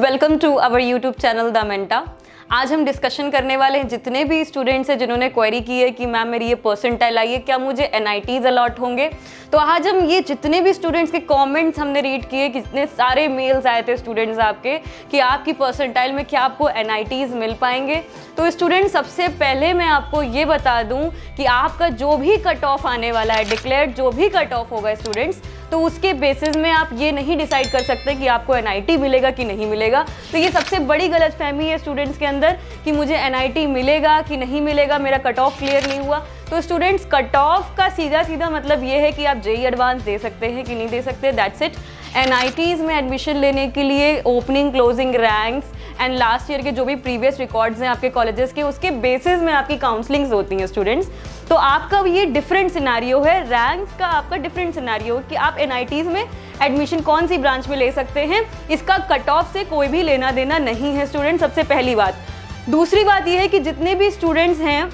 Welcome to our YouTube channel the Menta. आज हम discussion करने वाले हैं जितने भी स्टूडेंट्स हैं जिन्होंने क्वेरी की है कि मैम मेरी ये परसेंटाइल आई है, क्या मुझे एनआईटीज अलॉट होंगे। तो आज हम ये जितने भी स्टूडेंट्स के कमेंट्स हमने रीड किए, कितने सारे मेल्स आए थे स्टूडेंट्स आपके कि आपकी परसेंटाइल में क्या आपको एनआईटीज मिल पाएंगे। तो स्टूडेंट सबसे पहले मैं आपको ये बता दूं कि आपका जो भी कट ऑफ आने वाला है, डिक्लेयर्ड जो भी कट ऑफ होगा स्टूडेंट्स, तो उसके बेसिस में आप ये नहीं डिसाइड कर सकते कि आपको एनआईटी मिलेगा कि नहीं मिलेगा। तो ये सबसे बड़ी गलतफहमी है स्टूडेंट्स के अंदर कि मुझे एनआईटी मिलेगा कि नहीं मिलेगा, मेरा कट ऑफ क्लियर नहीं हुआ। तो स्टूडेंट्स कट ऑफ का सीधा सीधा मतलब ये है कि आप जेईई एडवांस दे सकते हैं कि नहीं दे सकते, दैट्स इट। एनआईटीज में एडमिशन लेने के लिए opening closing ranks and last year के जो भी प्रीवियस रिकॉर्ड्स हैं आपके कॉलेजेस के, उसके बेसिस में आपकी काउंसलिंग्स होती हैं स्टूडेंट्स। तो आपका ये डिफरेंट सिनारियो है, रैंक्स का आपका डिफरेंट सिनारियो कि आप एनआईटीज में एडमिशन कौन सी ब्रांच में ले सकते हैं, इसका कट ऑफ से कोई भी लेना देना नहीं है स्टूडेंट, सबसे पहली बात। दूसरी बात यह है कि जितने भी स्टूडेंट्स हैं,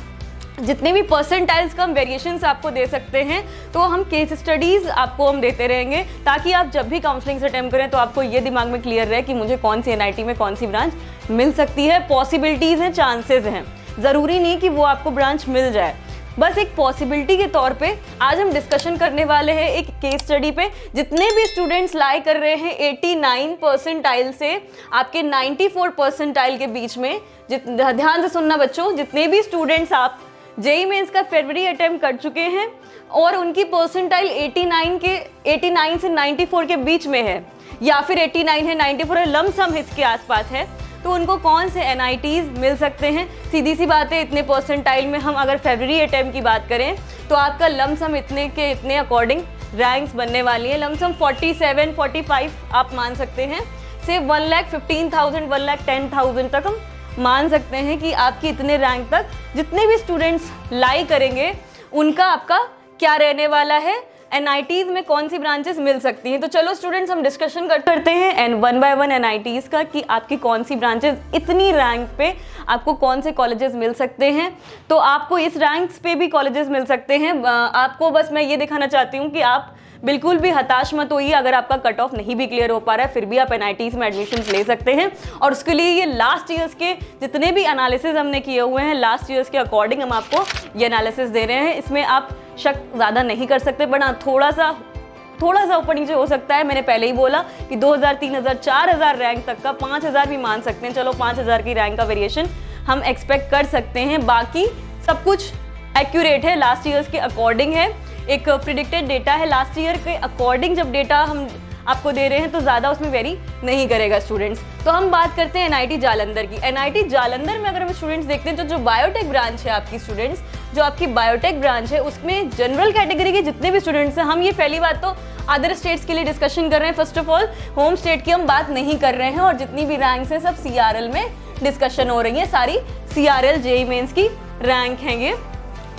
जितने भी परसेंटाइल्स का हम वेरिएशंस आपको दे सकते हैं, तो हम केस स्टडीज़ आपको हम देते रहेंगे ताकि आप जब भी काउंसलिंग अटेम्प्ट करें तो आपको ये दिमाग में क्लियर रहे कि मुझे कौन सी एनआईटी में कौन सी ब्रांच मिल सकती है। पॉसिबिलिटीज़ हैं, चांसेस हैं, ज़रूरी नहीं कि वो आपको ब्रांच मिल जाए, बस एक पॉसिबिलिटी के तौर पे आज हम डिस्कशन करने वाले हैं एक केस स्टडी पे। जितने भी स्टूडेंट्स लाई कर रहे हैं 89 परसेंटाइल से आपके 94 परसेंटाइल के बीच में, ध्यान से सुनना बच्चों, जितने भी स्टूडेंट्स आप जेईई मेंस का फरवरी अटेम्प्ट कर चुके हैं और उनकी परसेंटाइल 89 से 94 के बीच में है या फिर 89 है, 94 है, लमसम इसके आसपास है, तो उनको कौन से एनआईटीज मिल सकते हैं। सीधी सी बात है, इतने परसेंटाइल में हम अगर फरवरी अटेम्प्ट की बात करें तो आपका लमसम इतने के इतने अकॉर्डिंग रैंक्स बनने वाली है। लमसम 47 45 आप मान सकते हैं, सिर्फ 1,15,000 1,10,000 तक हम मान सकते हैं कि आपकी इतने रैंक तक जितने भी स्टूडेंट्स लाई करेंगे उनका आपका क्या रहने वाला है, एनआईटीज में कौन सी ब्रांचेस मिल सकती हैं। तो चलो स्टूडेंट्स हम डिस्कशन करते हैं and one by one NITs का कि आपकी कौन सी ब्रांचेस इतनी रैंक पे आपको कौन से कॉलेजेस मिल सकते हैं। तो आपको इस रैंक्स पे भी कॉलेजेस मिल सकते हैं। आपको बस मैं ये दिखाना चाहती हूँ कि आप बिल्कुल भी हताश मत होइए अगर आपका कट ऑफ नहीं भी क्लियर हो पा रहा है, फिर भी आप एनआईटीज में एडमिशन्स ले सकते हैं। और उसके लिए ये लास्ट ईयर्स के जितने भी एनालिसिस हमने किए हुए हैं, लास्ट ईयर्स के अकॉर्डिंग हम आपको ये एनालिसिस दे रहे हैं। इसमें आप शक ज़्यादा नहीं कर सकते, बट हाँ थोड़ा सा ऊपर नीचे हो सकता है। मैंने पहले ही बोला कि 2000 3000 4000 रैंक तक का, 5000 भी मान सकते हैं, चलो 5000 की रैंक का वेरिएशन हम एक्सपेक्ट कर सकते हैं। बाकी सब कुछ एक्यूरेट है, लास्ट ईयर्स के अकॉर्डिंग है, एक प्रिडिक्टेड डेटा है, लास्ट ईयर के अकॉर्डिंग जब डेटा हम आपको दे रहे हैं तो ज़्यादा उसमें वेरी नहीं करेगा स्टूडेंट्स। तो हम बात करते हैं एनआईटी जालंधर की। एनआईटी जालंधर में अगर हम स्टूडेंट्स देखते हैं तो जो बायोटेक ब्रांच है आपकी स्टूडेंट्स, जो आपकी बायोटेक ब्रांच है उसमें जनरल कैटेगरी के जितने भी स्टूडेंट्स हैं, हम ये पहली बात तो अदर स्टेट्स के लिए डिस्कशन कर रहे हैं, first of all home state की हम बात नहीं कर रहे हैं, और जितनी भी रैंक्स हैं सब सीआरएल में डिस्कशन हो रही है, सारी सीआरएल जेईई मेंस की रैंक हैं ये।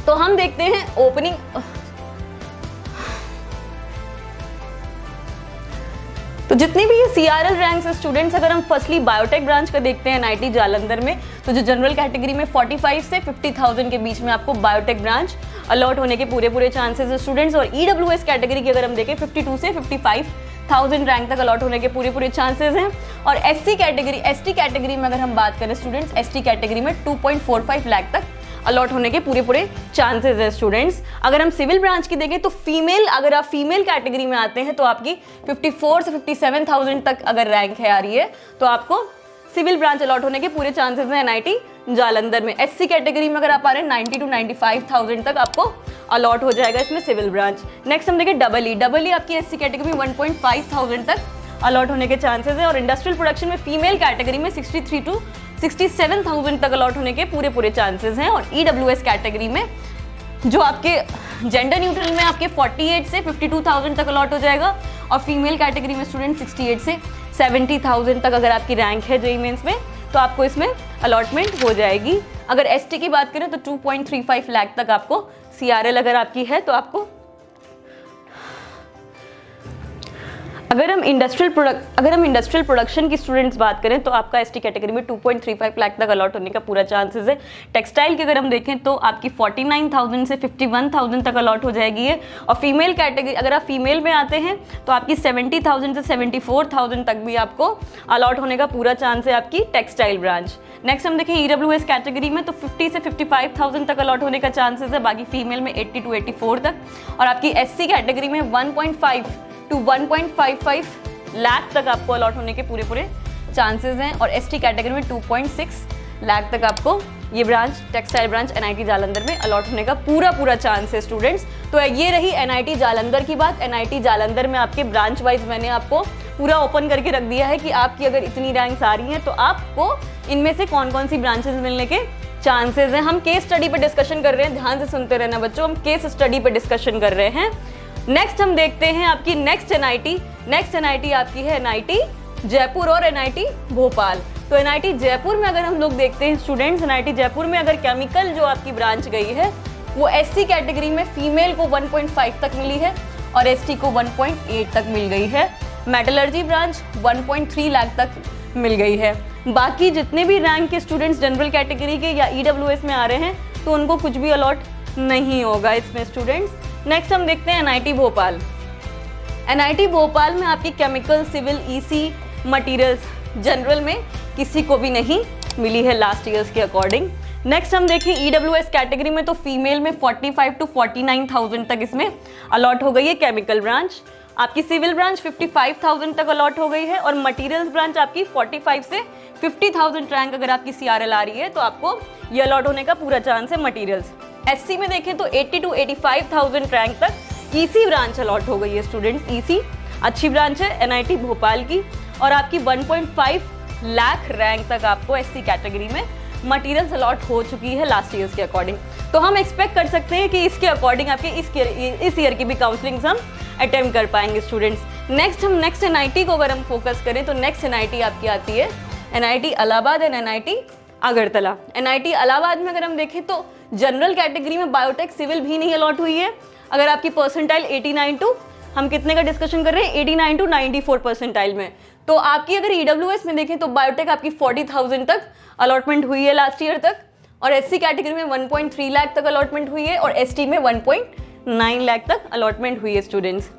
तो हम देखते हैं ओपनिंग, तो जितनी भी ये सीआरएल रैंक्स है स्टूडेंट्स, अगर हम फर्स्टली बायोटेक ब्रांच का देखते हैं एनआईटी जालंधर में, तो जो जनरल कैटेगरी में 45 से 50,000 के बीच में आपको बायोटेक ब्रांच अलॉट होने के पूरे चांसेस है स्टूडेंट्स। और ईडब्ल्यूएस कैटेगरी की अगर हम देखें 52 से 55,000 रैंक तक अलॉट होने के पूरे चांसेस हैं। और एसटी कैटेगरी में अगर हम बात करें स्टूडेंट्स, एसटी कैटेगरी में 2.45 लाख तक अलॉट होने के पूरे चांसेस है स्टूडेंट्स। अगर हम सिविल ब्रांच की देखें तो फीमेल, अगर आप फीमेल कैटेगरी में आते हैं तो आपकी 54 से 57,000 तक अगर रैंक है आ रही है तो आपको सिविल ब्रांच अलॉट होने के पूरे चांसेस हैं एनआईटी जालंधर में। एससी कैटेगरी में अगर आप आ रहे हैं 90 to 95,000 तक आपको अलॉट हो जाएगा इसमें सिविल ब्रांच। नेक्स्ट हम देखें डबल ई आपकी एससी कैटेगरी में 1.5,000 तक अलॉट होने के चांसेस है। और इंडस्ट्रियल प्रोडक्शन में फीमेल कैटेगरी में 63 to 67,000 तक अलॉट होने के पूरे चांसेस हैं। और ईडब्ल्यूएस कैटेगरी में जो आपके जेंडर न्यूट्रल में आपके 48 से 52,000 तक अलॉट हो जाएगा। और फीमेल कैटेगरी में स्टूडेंट 68 से 70,000 तक अगर आपकी रैंक है जेईई मेंस में तो आपको इसमें अलॉटमेंट हो जाएगी। अगर एसटी की बात करें तो 2.35 लाख तक आपको सीआरएल अगर आपकी है तो आपको अगर हम इंडस्ट्रियल प्रोडक्शन की स्टूडेंट्स बात करें तो आपका एसटी कैटेगरी में 2.35 लाख तक अलॉट होने का पूरा चांसेस है। टेक्सटाइल की अगर हम देखें तो आपकी 49,000 से 51,000 तक अलॉट हो जाएगी है। और फीमेल कैटेगरी, अगर आप फीमेल में आते हैं तो आपकी 70,000 से 74,000 तक भी आपको अलॉट होने का पूरा चांस है आपकी टेक्सटाइल ब्रांच। नेक्स्ट हम देखें ईडब्ल्यूएस कैटेगरी में तो 50 से 55,000 तक अलॉट होने का चांसेस है, बाकी फीमेल में 80 to 84 तक। और आपकी एससी कैटेगरी में 1.5 to 1.55 लाख तक आपको अलॉट होने के पूरे चांसेस हैं। और एसटी कैटेगरी में 2.6 लाख तक आपको ये branch, textile branch NIT Jalandhar में अलॉट होने का पूरा चांस है स्टूडेंट्स। तो ये रही एनआईटी जालंधर की बात। एनआईटी जालंधर में आपके ब्रांच वाइज मैंने आपको पूरा ओपन करके रख दिया है कि आपकी अगर इतनी रैंक्स आ रही हैं तो आपको इनमें से कौन कौन सी ब्रांचेस मिलने के चांसेस हैं। हम केस स्टडी पे डिस्कशन कर रहे हैं, ध्यान से सुनते रहना बच्चों, हम केस स्टडी पे डिस्कशन कर रहे हैं। नेक्स्ट हम देखते हैं आपकी नेक्स्ट एनआईटी आपकी है एनआईटी जयपुर और एनआईटी भोपाल। तो एनआईटी जयपुर में अगर हम लोग देखते हैं स्टूडेंट्स, एनआईटी जयपुर में अगर केमिकल जो आपकी ब्रांच गई है वो एससी कैटेगरी में फीमेल को 1.5 तक मिली है और एसटी को 1.8 तक मिल गई है। मेटलर्जी ब्रांच 1.3 लाख तक मिल गई है। बाकी जितने भी रैंक के स्टूडेंट्स जनरल कैटेगरी के या ईडब्ल्यूएस में आ रहे हैं तो उनको कुछ भी अलॉट नहीं होगा इसमें स्टूडेंट्स। नेक्स्ट हम देखते हैं एनआईटी भोपाल। एनआईटी भोपाल में आपकी chemical, civil, EC, materials general में किसी को भी नहीं मिली है लास्ट ईयर्स के अकॉर्डिंग। नेक्स्ट हम देखें ईडब्ल्यूएस कैटेगरी में तो फीमेल में 45 to 49,000 तक इसमें अलॉट हो गई है केमिकल ब्रांच। आपकी सिविल ब्रांच 55,000 तक अलॉट हो गई है और मटेरियल्स ब्रांच आपकी 45 से 50,000 रैंक अगर आपकी सीआरएल आ रही है तो आपको ये अलॉट होने का पूरा चांस है मटेरियल्स। एससी में देखें तो 80 to 85,000 रैंक तक ईसी ब्रांच अलॉट हो गई है स्टूडेंट्स। ईसी अच्छी ब्रांच है एनआईटी भोपाल की और आपकी 1.5 लाख रैंक तक आपको एससी कैटेगरी में मटेरियल्स अलॉट हो चुकी है लास्ट ईयर्स के अकॉर्डिंग। तो हम एक्सपेक्ट कर सकते हैं कि इसके अकॉर्डिंग आपके इस ईयर की भी काउंसलिंग्स हम अटेम्प्ट कर पाएंगे स्टूडेंट्स। नेक्स्ट एनआईटी को अगर हम फोकस करें तो नेक्स्ट एनआईटी आपकी आती है NIT Allahabad and NIT Agartala. NIT Allahabad में अगर हम देखें तो जनरल कैटेगरी में बायोटेक, सिविल भी नहीं अलॉट हुई है। अगर आपकी परसेंटाइल 89 टू, हम कितने का डिस्कशन कर रहे हैं, 89 to 94 परसेंटाइल में, तो आपकी अगर ईडब्ल्यूएस में देखें तो बायोटेक आपकी 40,000 तक अलॉटमेंट हुई है लास्ट ईयर तक और एससी कैटेगरी में 1.3 लाख तक अलॉटमेंट हुई है और एसटी में 1.9 लाख तक अलॉटमेंट हुई है स्टूडेंट्स।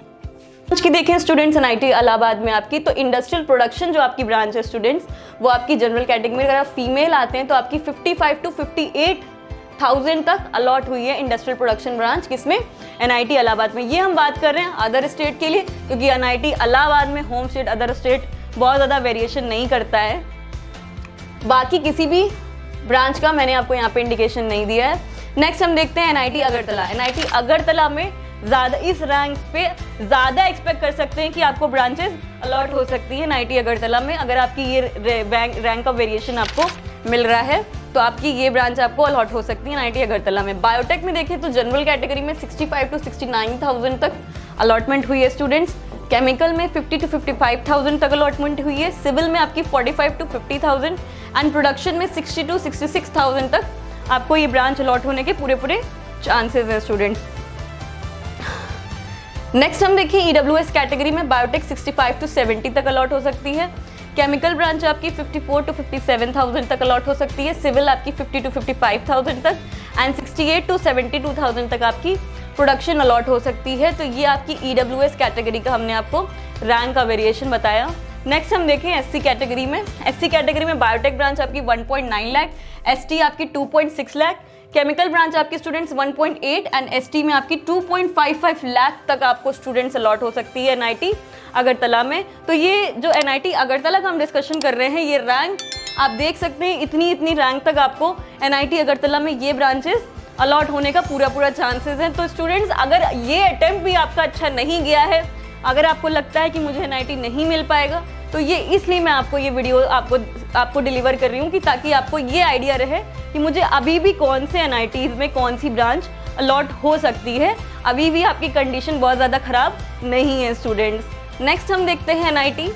आज की देखें स्टूडेंट्स एनआईटी इलाहाबाद में आपकी तो इंडस्ट्रियल प्रोडक्शन जो आपकी ब्रांच है स्टूडेंट्स वो आपकी जनरल कैटेगरी में अगर आप फीमेल आते हैं तो आपकी 55 to 58,000 तक अलॉट हुई है इंडस्ट्रियल प्रोडक्शन ब्रांच, किसमें, एनआईटी इलाहाबाद में। ये हम बात कर रहे हैं अदर स्टेट के लिए क्योंकि एनआईटी इलाहाबाद में होम स्टेट अदर स्टेट बहुत ज़्यादा वेरिएशन नहीं करता है। बाकी किसी भी ब्रांच का मैंने आपको यहाँ पे इंडिकेशन नहीं दिया है। नेक्स्ट हम देखते हैं एनआईटी अगरतला। एनआईटी अगरतला में ज़्यादा इस रैंक पे ज़्यादा एक्सपेक्ट कर सकते हैं कि आपको ब्रांचेस अलॉट हो सकती है एनआईटी अगरतला में। अगर आपकी ये रैंक का वेरिएशन आपको मिल रहा है तो आपकी ये ब्रांच आपको अलॉट हो सकती है एनआईटी अगरतला में। बायोटेक में देखें तो जनरल कैटेगरी में 65 to 69,000 तक अलॉटमेंट हुई है स्टूडेंट्स। केमिकल में 50 to 55,000 तक अलॉटमेंट हुई है। सिविल में आपकी 45 to 50,000 एंड प्रोडक्शन में 60 to 66,000 तक आपको ये ब्रांच अलॉट होने के पूरे चांसेस हैं स्टूडेंट्स। नेक्स्ट हम देखिए ईडब्ल्यूएस कैटेगरी में बायोटेक 65 to 70 तक अलॉट हो सकती है। केमिकल ब्रांच आपकी 54 to 57,000 तक अलॉट हो सकती है। सिविल आपकी 50 to 55,000 तक एंड 68 to 72,000 तक आपकी प्रोडक्शन अलॉट हो सकती है। तो ये आपकी ईडब्ल्यूएस कैटेगरी का हमने आपको रैंक का वेरिएशन बताया। नेक्स्ट हम देखें एससी कैटेगरी में। एससी कैटेगरी में बायोटेक ब्रांच आपकी 1.9 लाख, एसटी आपकी 2.6 लाख, केमिकल ब्रांच आपकी स्टूडेंट्स 1.8 एंड एसटी में आपकी 2.55 लाख तक आपको स्टूडेंट्स अलॉट हो सकती है एनआईटी अगरतला में। तो ये जो एनआईटी अगरतला का हम डिस्कशन कर रहे हैं ये रैंक आप देख सकते हैं, इतनी रैंक तक आपको एनआईटी अगरतला में ये ब्रांचेस अलॉट होने का पूरा चांसेस है। तो स्टूडेंट्स अगर ये अटेम्प्ट भी आपका अच्छा नहीं गया है, अगर आपको लगता है कि मुझे एनआईटी नहीं मिल पाएगा, तो ये इसलिए मैं आपको ये वीडियो आपको डिलीवर कर रही हूँ कि ताकि आपको ये आइडिया रहे कि मुझे अभी भी कौन से एनआईटीज़ में कौन सी ब्रांच अलॉट हो सकती है। अभी भी आपकी कंडीशन बहुत ज़्यादा ख़राब नहीं है स्टूडेंट्स। नेक्स्ट हम देखते हैं एनआईटी।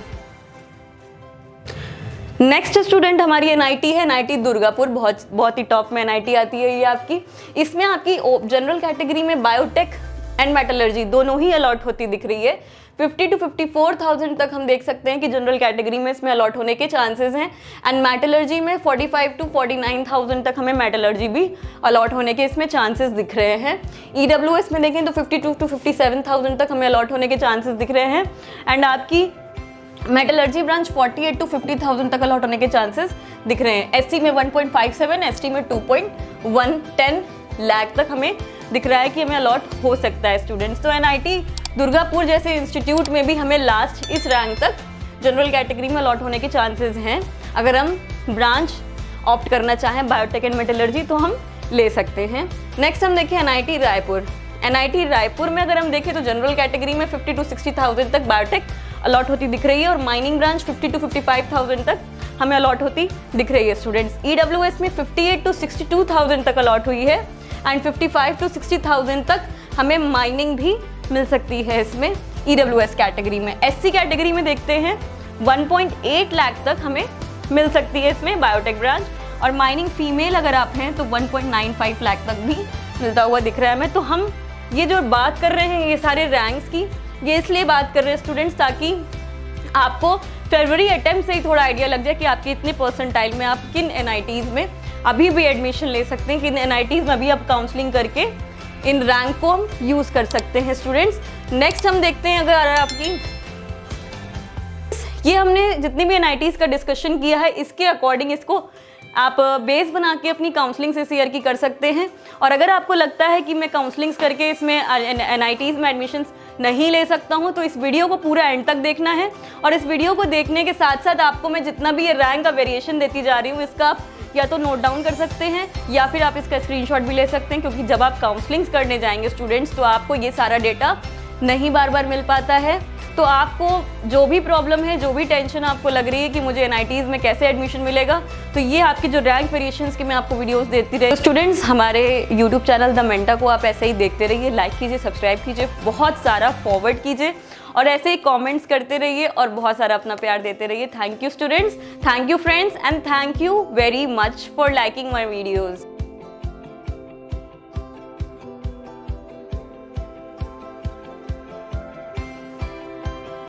नेक्स्ट स्टूडेंट हमारी एनआईटी है एनआईटी दुर्गापुर, बहुत ही टॉप में एनआईटी आती है ये आपकी। इसमें आपकी जनरल कैटेगरी में बायोटेक एंड मेटलर्जी दोनों ही अलॉट होती दिख रही है। 50 to 54,000 तक हम देख सकते हैं कि जनरल कैटेगरी में इसमें अलॉट होने के चांसेस हैं। एंड मेटलर्जी में 45 to 49,000 तक हमें मेटलर्जी भी अलॉट होने के इसमें चांसेस दिख रहे हैं। EWS में देखें तो 52 to 57,000 तक हमें अलॉट होने के चांसेस दिख रहे हैं। एंड आपकी मेटलर्जी ब्रांच 48 to 50,000 तक अलॉट होने के चांसेस दिख रहे हैं। SC में 1.57, ST में 2.110 लाख तक हमें दिख रहा है कि हमें अलॉट हो सकता है स्टूडेंट्स। तो NIT दुर्गापुर जैसे इंस्टीट्यूट में भी हमें लास्ट इस रैंक तक जनरल कैटेगरी में अलॉट होने के चांसेस हैं। अगर हम ब्रांच ऑप्ट करना चाहें बायोटेक एंड मेटलर्जी तो हम ले सकते हैं। नेक्स्ट हम देखें NIT रायपुर। NIT रायपुर में अगर हम देखें तो जनरल कैटेगरी में 50 to 60,000 तक बायोटेक अलॉट होती दिख रही है और माइनिंग ब्रांच 50 to 55,000 तक हमें अलॉट होती दिख रही है स्टूडेंट्स। EWS में 58 to 62,000 तक अलॉट हुई है एंड 55 to 60,000 तक हमें माइनिंग भी मिल सकती है इसमें EWS कैटेगरी में। SC कैटेगरी में देखते हैं 1.8 लाख तक हमें मिल सकती है इसमें बायोटेक ब्रांच, और माइनिंग फीमेल अगर आप हैं तो 1.95 लाख तक भी मिलता हुआ दिख रहा है हमें। तो हम ये जो बात कर रहे हैं ये सारे रैंक्स की, ये इसलिए बात कर रहे हैं स्टूडेंट्स ताकि आपको फरवरी अटेम्प्ट से ही थोड़ा आइडिया लग जाए कि आपके इतने परसेंटाइल में आप किन NITs में अभी भी एडमिशन ले सकते हैं, किन NITs में अभी आप काउंसलिंग करके इन रैंक को हम यूज़ कर सकते हैं स्टूडेंट्स। नेक्स्ट हम देखते हैं अगर आपकी ये हमने जितनी भी NITs का डिस्कशन किया है इसके अकॉर्डिंग इसको आप बेस बना के अपनी काउंसलिंग इस ईयर की कर सकते हैं। और अगर आपको लगता है कि मैं काउंसलिंग्स करके इसमें NITs में एडमिशन्स नहीं ले सकता हूं तो इस वीडियो को पूरा एंड तक देखना है। और इस वीडियो को देखने के साथ साथ आपको मैं जितना भी ये रैंक का वेरिएशन देती जा रही हूँ इसका आप या तो नोट डाउन कर सकते हैं या फिर आप इसका स्क्रीनशॉट भी ले सकते हैं, क्योंकि जब आप काउंसलिंग्स करने जाएंगे स्टूडेंट्स तो आपको ये सारा डेटा नहीं बार बार मिल पाता है। तो आपको जो भी प्रॉब्लम है, जो भी टेंशन आपको लग रही है कि मुझे NITs में कैसे एडमिशन मिलेगा, तो ये आपकी जो रैंक वेरिएशंस की मैं आपको वीडियोस देती रही। तो स्टूडेंट्स हमारे YouTube चैनल द मेंटा को आप ऐसे ही देखते रहिए, लाइक कीजिए, सब्सक्राइब कीजिए, बहुत सारा फॉरवर्ड कीजिए और ऐसे ही कमेंट्स करते रहिए और बहुत सारा अपना प्यार देते रहिए। Thank you students, thank you friends and thank you very much for liking my videos.